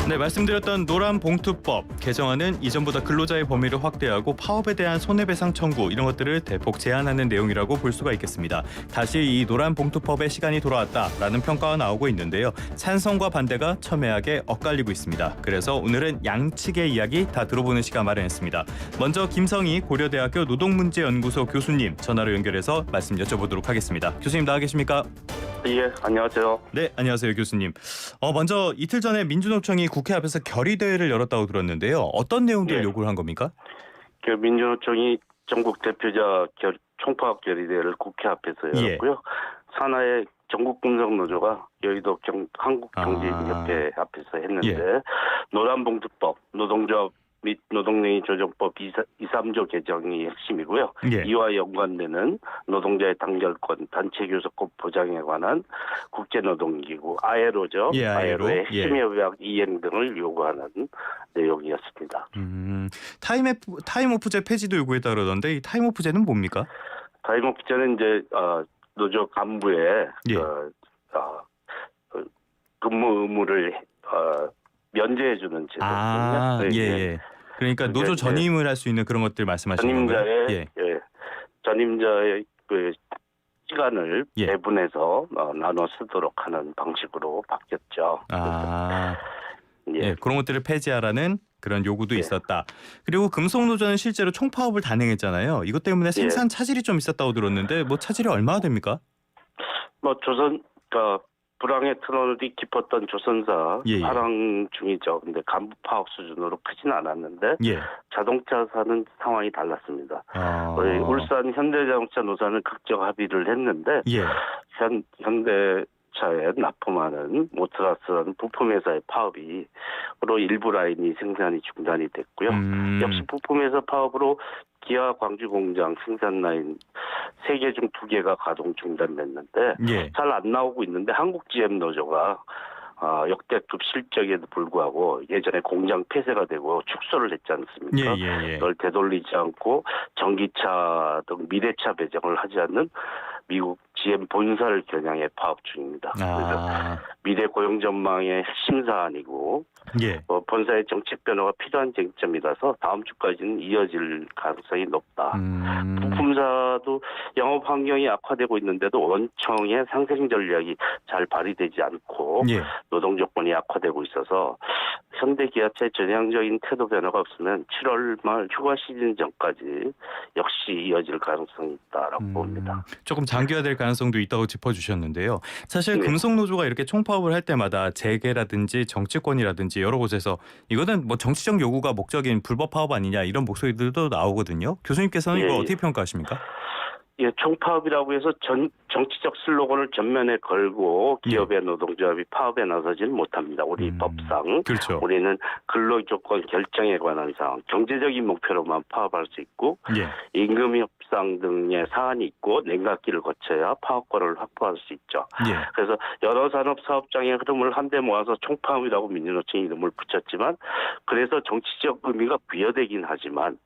네, 말씀드렸던 노란봉투법 개정안은 이전보다 근로자의 범위를 확대하고 파업에 대한 손해배상 청구 이런 것들을 대폭 제한하는 내용이라고 볼 수가 있겠습니다. 다시 이 노란봉투법의 시간이 돌아왔다라는 평가가 나오고 있는데요. 찬성과 반대가 첨예하게 엇갈리고 있습니다. 그래서 오늘은 양측의 이야기 다 들어보는 시간 마련했습니다. 먼저 김성희 고려대학교 노동문제연구소 교수님 전화로 연결해서 말씀 여쭤보도록 하겠습니다. 교수님 나와 계십니까? 예, 안녕하세요. 네, 안녕하세요 교수님. 먼저 이틀 전에 민주노총이 국회 앞에서 결의대회를 열었다고 들었는데요. 어떤 내용들 요구를 한 겁니까? 그 민주노총이 전국 대표자 총파업 결의대회를 국회 앞에서 열었고요. 산하의 전국금속노조가 여의도 한국경제인협회 앞에서 했는데 노란봉투법, 노동조합 및 노동행위 조정법 2~3조 개정이 핵심이고요. 이와 연관되는 노동자의 단결권, 단체교섭권 보장에 관한 국제노동기구 ILO죠. ILO의 핵심협약 이행 등을 요구하는 내용이었습니다. 타임오프제 폐지도 요구했다 그러던데 이 타임오프제는 뭡니까? 타임오프제는 이제 노조 간부의 근무 의무를 면제해주는 제도거든요. 그러니까 노조 전임을 할 수 있는 그런 것들 말씀하시는 거예요? 전임자의 그 시간을 배분해서 나눠 쓰도록 하는 방식으로 바뀌었죠. 그런 것들을 폐지하라는 그런 요구도 있었다. 그리고 금속노조는 실제로 총파업을 단행했잖아요. 이것 때문에 생산 차질이 좀 있었다고 들었는데 뭐 차질이 얼마나 됩니까? 불황의 트러널이 깊었던 조선사 파랑 중이죠. 근데 간부 파업 수준으로 크진 않았는데 자동차사는 상황이 달랐습니다. 울산 현대자동차 노사는 극적 합의를 했는데 현대차에 납품하는 모트라스라는 부품회사의 파업으로 일부 라인이 생산이 중단이 됐고요. 역시 부품회사 파업으로 기아 광주 공장 생산 라인 3개 중 2개가 가동 중단됐는데 잘 안 나오고 있는데 한국 GM 노조가 역대급 실적에도 불구하고 예전에 공장 폐쇄가 되고 축소를 했지 않습니까? 그걸 되돌리지 않고 전기차 등 미래차 배정을 하지 않는 미국 GM 본사를 겨냥해 파업 중입니다. 그래서 미래 고용 전망의 핵심 사안이고 본사의 정책 변화가 필요한 쟁점이라서 다음 주까지는 이어질 가능성이 높다. 부품사도 영업 환경이 악화되고 있는데도 원청의 상생 전략이 잘 발휘되지 않고 노동 조건이 악화되고 있어서 현대기아차의 전향적인 태도 변화가 없으면 7월 말 휴가 시즌 전까지 역시 이어질 가능성이 있다라고 봅니다. 조금 장기화될 가능성도 있다고 짚어주셨는데요. 사실 금속노조가 이렇게 총파업을 할 때마다 재계라든지 정치권이라든지 여러 곳에서 이거는 뭐 정치적 요구가 목적인 불법 파업 아니냐 이런 목소리들도 나오거든요. 교수님께서는 이걸 어떻게 평가하십니까? 총파업이라고 해서 정치적 슬로건을 전면에 걸고 기업의 노동조합이 파업에 나서지는 못합니다. 우리 법상. 우리는 근로조건 결정에 관한 사항, 경제적인 목표로만 파업할 수 있고 임금 협상 등의 사안이 있고 냉각기를 거쳐야 파업권을 확보할 수 있죠. 그래서 여러 산업 사업장의 흐름을 한데 모아서 총파업이라고 민주노총이 이름을 붙였지만 그래서 정치적 의미가 부여되긴 하지만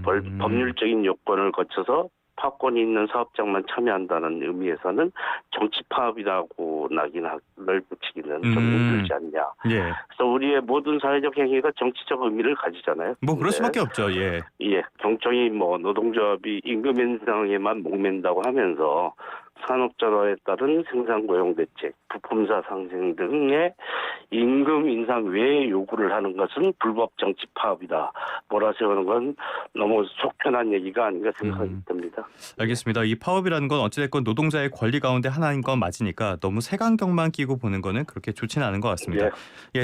법률적인 요건을 거쳐서 파업권이 있는 사업장만 참여한다는 의미에서는 정치 파업이라고 낙인을 붙이기는 좀 힘들지 않냐. 그래서 우리의 모든 사회적 행위가 정치적 의미를 가지잖아요. 그럴 수밖에 없죠. 경총이 노동조합이 임금 인상에만 목맨다고 하면서 산업전환에 따른 생산고용 대책, 부품사 상생 등의 임금 인상 외에 요구를 하는 것은 불법 정치 파업이다. 몰아세우는 건 너무 속편한 얘기가 아닌가 생각이 듭니다. 알겠습니다. 이 파업이라는 건 어찌됐건 노동자의 권리 가운데 하나인 건 맞으니까 너무 색안경만 끼고 보는 거는 그렇게 좋지는 않은 것 같습니다.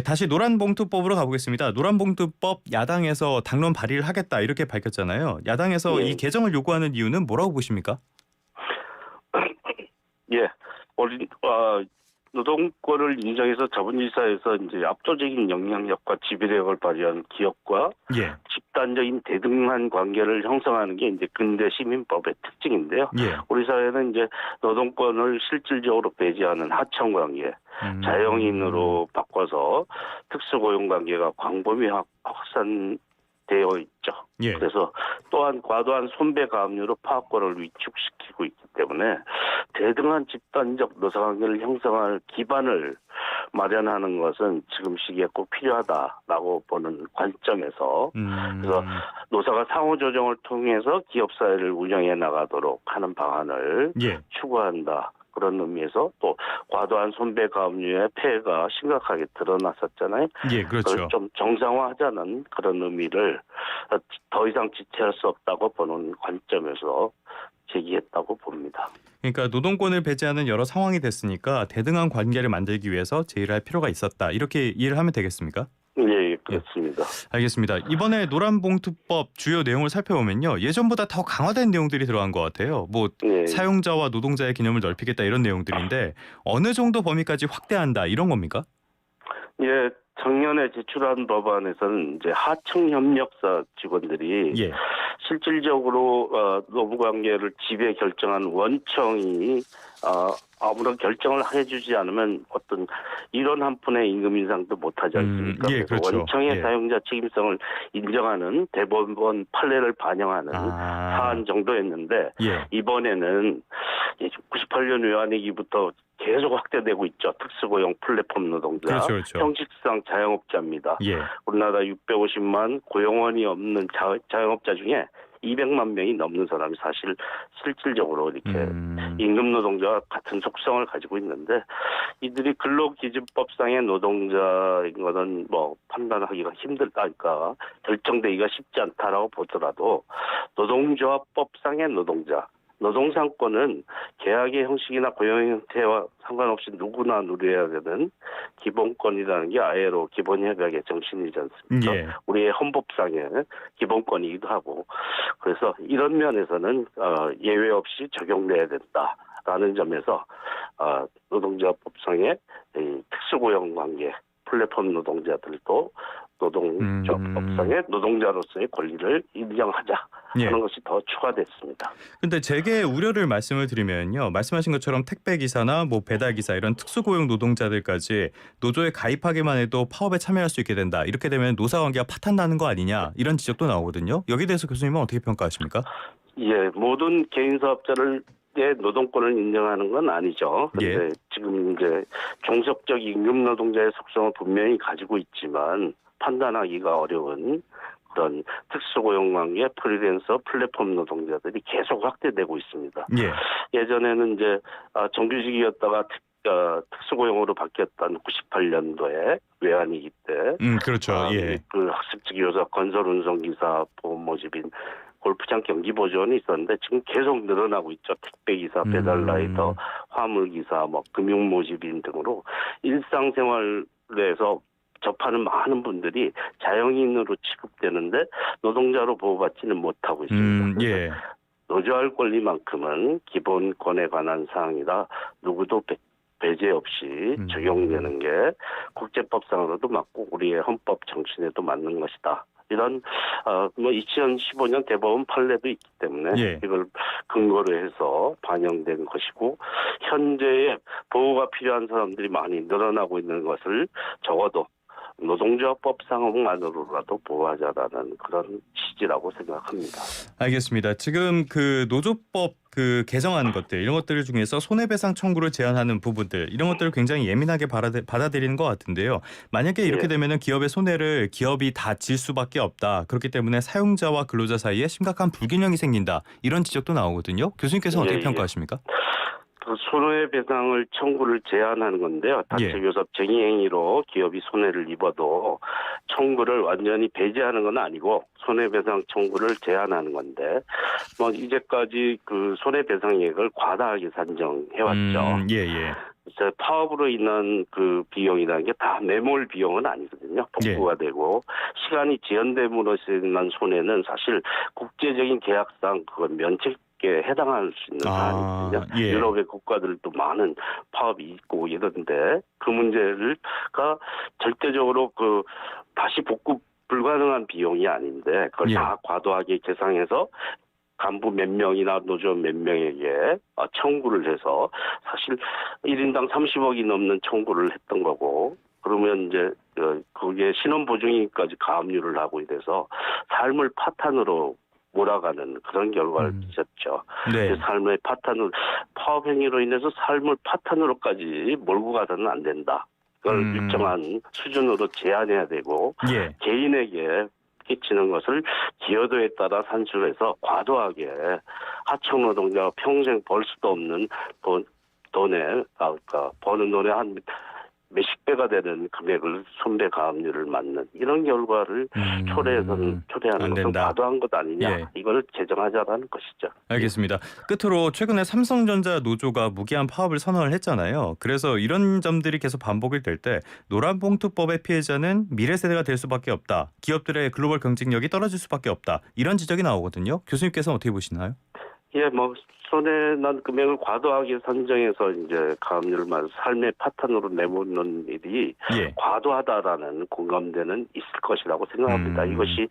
다시 노란봉투법으로 가보겠습니다. 노란봉투법 야당에서 당론 발의를 하겠다 이렇게 밝혔잖아요. 야당에서 이 개정을 요구하는 이유는 뭐라고 보십니까? 노동권을 인정해서 자본주의 사회에서 이제 압도적인 영향력과 지배력을 발휘한 기업과 집단적인 대등한 관계를 형성하는 게 이제 근대 시민법의 특징인데요. 우리 사회는 이제 노동권을 실질적으로 배제하는 하청 관계, 자영인으로 바꿔서 특수고용 관계가 광범위 확산되어 있죠. 그래서 또한 과도한 손배 가압류로 파업권을 위축시키고 있기 때문에 대등한 집단적 노사관계를 형성할 기반을 마련하는 것은 지금 시기에 꼭 필요하다라고 보는 관점에서 그래서 노사가 상호 조정을 통해서 기업 사회를 운영해 나가도록 하는 방안을 예. 추구한다. 그런 의미에서 또 과도한 손배 가압류의 폐해가 심각하게 드러났었잖아요. 예, 그렇죠. 그걸 좀 정상화하자는 그런 의미를 더 이상 지체할 수 없다고 보는 관점에서 제기했다고 봅니다. 그러니까 노동권을 배제하는 여러 상황이 됐으니까 대등한 관계를 만들기 위해서 제의를 할 필요가 있었다. 이렇게 이해를 하면 되겠습니까? 예, 그렇습니다. 알겠습니다. 이번에 노란봉투법 주요 내용을 살펴보면요. 예전보다 더 강화된 내용들이 들어간 것 같아요. 뭐 예. 사용자와 노동자의 개념을 넓히겠다 이런 내용들인데 어느 정도 범위까지 확대한다 이런 겁니까? 예, 작년에 제출한 법안에서는 이제 하청 협력사 직원들이 예. 실질적으로 노무관계를 지배 결정한 원청이 아무런 결정을 해주지 않으면 어떤 이런 한 푼의 임금 인상도 못하지 않습니까? 예, 그래서 그렇죠. 원청의 예. 사용자 책임성을 인정하는 대법원 판례를 반영하는 사안 정도였는데 예. 이번에는 98년 외환위기부터 계속 확대되고 있죠. 특수고용 플랫폼 노동자, 그렇죠, 그렇죠. 형식상 자영업자입니다. 예. 우리나라 650만 고용원이 없는 자영업자 중에 200만 명이 넘는 사람이 사실 실질적으로 이렇게 임금 노동자와 같은 속성을 가지고 있는데 이들이 근로기준법상의 노동자인 것은 뭐 판단하기가 힘들다니까 결정되기가 쉽지 않다라고 보더라도 노동조합법상의 노동자 노동상권은 계약의 형식이나 고용 형태와 상관없이 누구나 누려야 되는 기본권이라는 게 ILO 기본협약의 정신이지 않습니까? 예. 우리의 헌법상의 기본권이기도 하고 그래서 이런 면에서는 예외 없이 적용돼야 된다라는 점에서 노동조합법상의 특수고용관계 플랫폼 노동자들도 노동조합법상의 노동자로서의 권리를 인정하자 하는 예. 것이 더 추가됐습니다. 근데 제게 우려를 말씀을 드리면요. 말씀하신 것처럼 택배기사나 뭐 배달기사 이런 특수고용 노동자들까지 노조에 가입하기만 해도 파업에 참여할 수 있게 된다. 이렇게 되면 노사관계가 파탄나는 거 아니냐 이런 지적도 나오거든요. 여기에 대해서 교수님은 어떻게 평가하십니까? 예, 모든 개인사업자를 의 노동권을 인정하는 건 아니죠. 그런데 예. 지금 이제 종속적 임금 노동자의 속성을 분명히 가지고 있지만 판단하기가 어려운 그런 특수고용관계 프리랜서 플랫폼 노동자들이 계속 확대되고 있습니다. 예. 예전에는 이제 정규직이었다가 특수고용으로 바뀌었던 98년도에 외환위기 때, 그렇죠. 예. 그 학습지 교사, 건설운송기사, 보험 모집인, 골프장 경기보조원이 있었는데 지금 계속 늘어나고 있죠. 택배기사, 배달라이더, 화물기사, 뭐 금융모집인 등으로 일상생활에서 접하는 많은 분들이 자영인으로 취급되는데 노동자로 보호받지는 못하고 있습니다. 예. 노조할 권리만큼은 기본권에 관한 사항이라 누구도 배제 없이 적용되는 게 국제법상으로도 맞고 우리의 헌법 정신에도 맞는 것이다. 이런 2015년 대법원 판례도 있기 때문에 예. 이걸 근거로 해서 반영된 것이고 현재의 보호가 필요한 사람들이 많이 늘어나고 있는 것을 적어도 노동조합법상으로라도 보호하자라는 그런 취지라고 생각합니다. 알겠습니다. 지금 그 노조법 그 개정하는 것들 이런 것들 중에서 손해배상 청구를 제한하는 부분들 이런 것들을 굉장히 예민하게 받아들이는 것 같은데요. 만약에 이렇게 되면은 기업의 손해를 기업이 다 질 수밖에 없다. 그렇기 때문에 사용자와 근로자 사이에 심각한 불균형이 생긴다. 이런 지적도 나오거든요. 교수님께서는 어떻게 평가하십니까? 그 손해배상을 청구를 제한하는 건데요. 단체교섭 쟁의행위로 기업이 손해를 입어도 청구를 완전히 배제하는 건 아니고 손해배상 청구를 제한하는 건데 뭐 이제까지 그 손해배상액을 과다하게 산정해왔죠. 예. 파업으로 인한 그 비용이라는 게 다 매몰 비용은 아니거든요. 복구가 되고 시간이 지연됨으로 인한 손해는 사실 국제적인 계약상 그건 면책에 해당할 수 있는 사안이거든요. 예. 유럽의 국가들도 많은 파업이 있고 이런데 그 문제가 절대적으로 그 다시 복구 불가능한 비용이 아닌데 그걸 다 과도하게 계상해서 간부 몇 명이나 노조 몇 명에게 청구를 해서 사실 1인당 30억이 넘는 청구를 했던 거고 그러면 이제 그게 신원보증인까지 가압류를 하고 이래서 삶을 파탄으로 몰아가는 그런 결과를 빚었죠. 그 삶의 파탄을 파업 행위로 인해서 삶을 파탄으로까지 몰고 가서는 안 된다. 일정한 수준으로 제한해야 되고 예. 개인에게 끼치는 것을 기여도에 따라 산출해서 과도하게 하청 노동자가 평생 벌 수도 없는 돈에 버는 돈에 한 몇십 배가 되는 금액을 손배 가압류를 맞는 이런 결과를 초래하는 안 것은 된다. 과도한 것 아니냐. 예. 이걸 개정하자라는 것이죠. 알겠습니다. 끝으로 최근에 삼성전자 노조가 무기한 파업을 선언을 했잖아요. 그래서 이런 점들이 계속 반복이 될 때 노란봉투법의 피해자는 미래 세대가 될 수밖에 없다. 기업들의 글로벌 경쟁력이 떨어질 수밖에 없다. 이런 지적이 나오거든요. 교수님께서는 어떻게 보시나요? 예, 손해난 금액을 과도하게 선정해서 이제 가압류를 맞아 삶의 파탄으로 내몰는 일이 예. 과도하다라는 공감대는 있을 것이라고 생각합니다. 이것이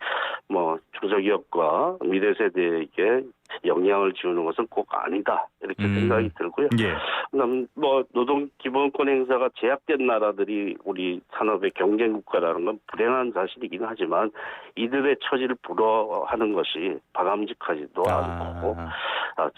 중소기업과 미래 세대에게 영향을 주는 것은 꼭 아니다 이렇게 생각이 들고요. 예. 그다음 노동 기본권 행사가 제약된 나라들이 우리 산업의 경쟁 국가라는 건 불행한 사실이긴 하지만 이들의 처지를 불허하는 것이 바람직하지도 않고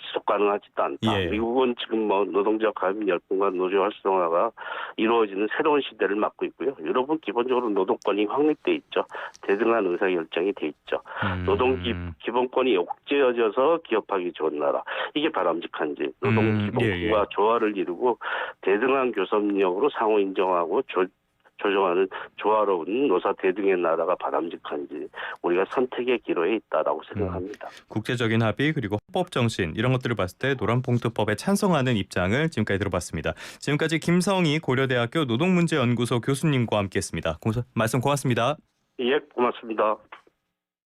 지속 가능하지도 않다. 예. 미국은 지금 노동자 가입 열풍과 노조 활성화가 이루어지는 새로운 시대를 맞고 있고요. 유럽은 기본적으로 노동권이 확립돼 있죠. 대등한 의사결정이 돼 있죠. 노동 기본권이 억제어져서 기업하기 좋은 나라. 이게 바람직한지 노동 기본권과 조화를 이루고 대등한 교섭력으로 상호 인정하고 조정하는 조화로운 노사 대등의 나라가 바람직한지 우리가 선택의 기로에 있다라고 생각합니다. 국제적인 합의 그리고 헌법 정신 이런 것들을 봤을 때 노란봉투법에 찬성하는 입장을 지금까지 들어봤습니다. 지금까지 김성희 고려대학교 노동문제연구소 교수님과 함께했습니다. 말씀 고맙습니다. 예, 고맙습니다.